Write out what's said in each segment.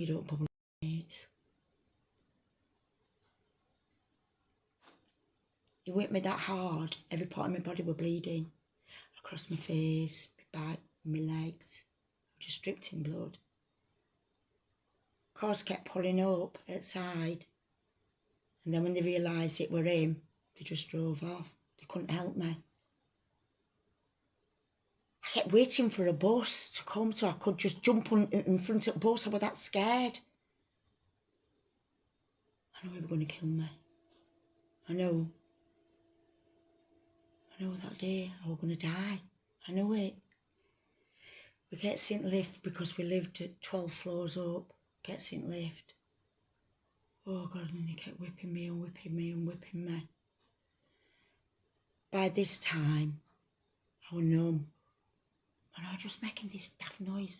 You don't bubble mates. He whipped me that hard, every part of my body were bleeding. Across my face, my back, my legs. I was just dripped in blood. Cars kept pulling up outside. And then when they realised it were him, they just drove off. They couldn't help me. I kept waiting for a bus to come so I could just jump in front of the bus. I was that scared. I know he was going to kill me. I know that day I was going to die. I know it. We gets in lift because we lived at 12 floors up. Gets in lift. Oh God, and he kept whipping me and whipping me and whipping me. By this time, I was numb. And I was just making this daft noise.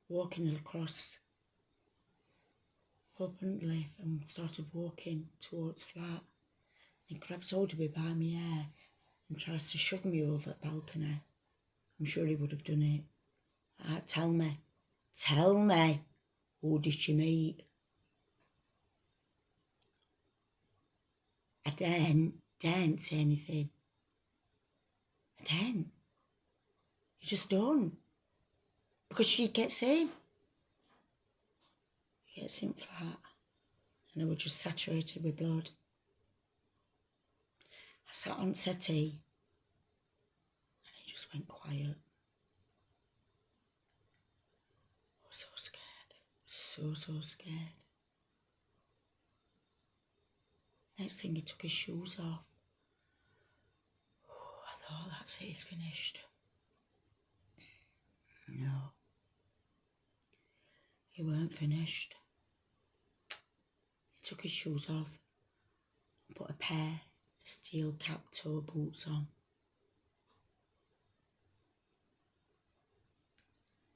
Walking across, opened the lift and started walking towards flat. He grabs hold of me by my hair and tries to shove me over the balcony. I'm sure he would have done it. Tell me, who did she meet? I daren't say anything. I daren't. You just don't. Because she gets in. He gets in flat. And I was just saturated with blood. I sat on settee. And he just went quiet. I was so scared. So scared. Next thing, he took his shoes off. Oh, I thought, that's it, it's finished. No. He weren't finished. He took his shoes off and put a pair of steel cap toe boots on.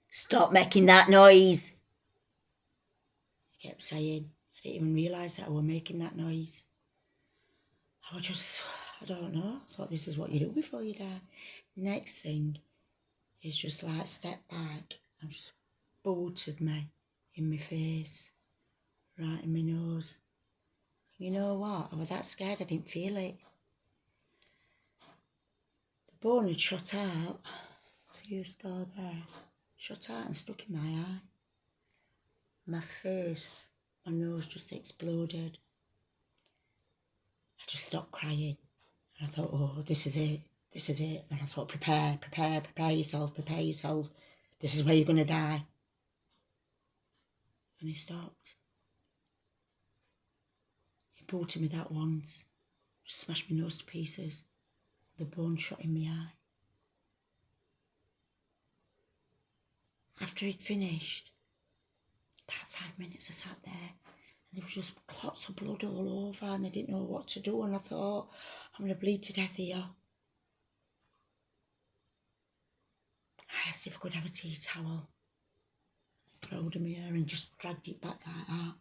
Stop making that noise, he kept saying. I didn't even realise that I was making that noise. I was just, I don't know, I thought this is what you do before you die. Next thing is just like stepped back and just booted me in my face, right in my nose. You know what? I was that scared I didn't feel it. The bone had shot out. See a scar there? Shot out and stuck in my eye. My face, my nose just exploded. I just stopped crying. And I thought, oh, this is it. And I thought, prepare yourself. This is where you're going to die. And he stopped. He booted me that once. Just smashed my nose to pieces. The bone shot in my eye. After he'd finished, about 5 minutes I sat there and there was just clots of blood all over and I didn't know what to do and I thought, I'm going to bleed to death here. I asked if I could have a tea towel. He got hold of my hair and just dragged it back like that.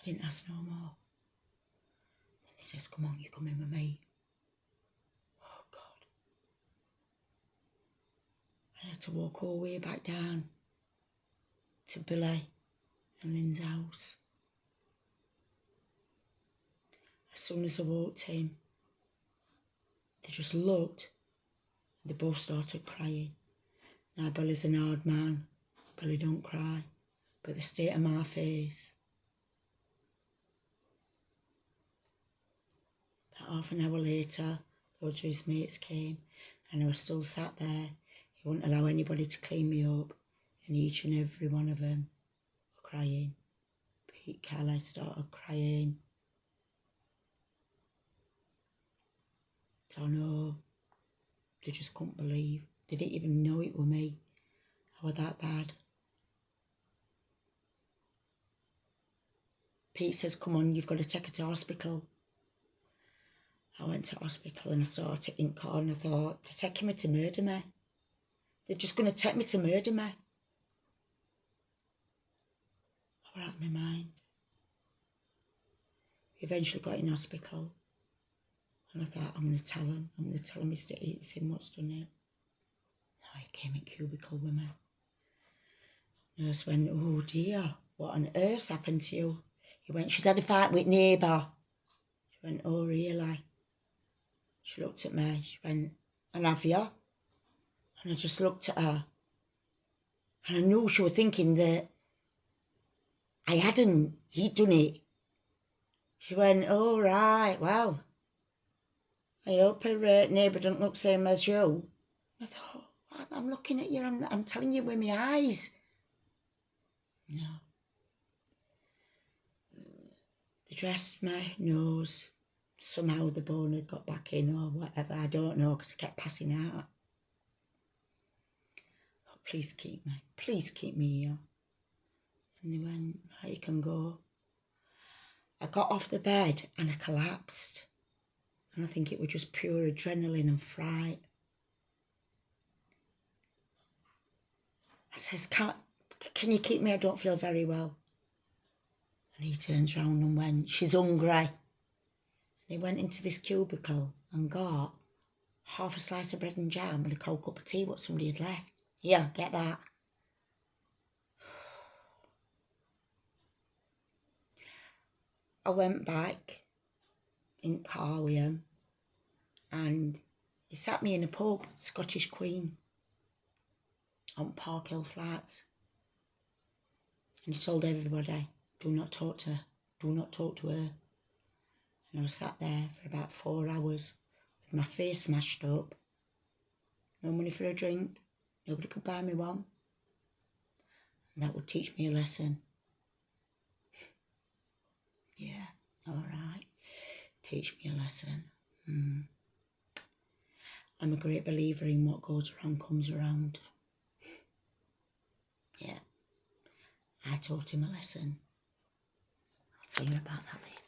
I didn't ask no more. Then he says, come on, you come in with me. Oh God. I had to walk all the way back down to Billy and Lynn's house. As soon as I walked in, they just looked. They both started crying. Now Billy's an hard man. Billy don't cry. But the state of my face. About half an hour later, loads of his mates came and I was still sat there. He wouldn't allow anybody to clean me up and each and every one of them were crying. Pete Kelly started crying. Don't know. They just couldn't believe. They didn't even know it was me. I was that bad. Pete says, come on, you've got to take her to hospital. I went to hospital and I saw it in court and I thought, they're taking me to murder me. They're just going to take me to murder me. I was out of my mind. We eventually got in hospital and I thought, I'm going to tell him. It's him what's done it. I came in cubicle with me. Nurse went, oh dear, what on earth's happened to you? He went, she's had a fight with neighbour. She went, oh really? She looked at me, she went, and have you? And I just looked at her. And I knew she was thinking that I hadn't, he'd done it. She went, oh right, well, I hope her neighbour doesn't look the same as you. I thought, I'm looking at you, I'm telling you with my eyes. No. They dressed my nose. Somehow the bone had got back in or whatever. I don't know because I kept passing out. Oh, please keep me. Please keep me here. And they went, right, you can go. I got off the bed and I collapsed. And I think it was just pure adrenaline and fright. I says, can you keep me? I don't feel very well. And he turns round and went, she's hungry. And he went into this cubicle and got half a slice of bread and jam and a cold cup of tea what somebody had left. Here, get that. I went back in the car with him and he sat me in a pub, Scottish Queen, on Park Hill Flats. And he told everybody, do not talk to her, do not talk to her. And I was sat there for about 4 hours with my face smashed up, no money for a drink, nobody could buy me one. And that would teach me a lesson. Yeah, all right, teach me a lesson. I'm a great believer in what goes around comes around. Yeah, I taught him a lesson. I'll tell you about that later.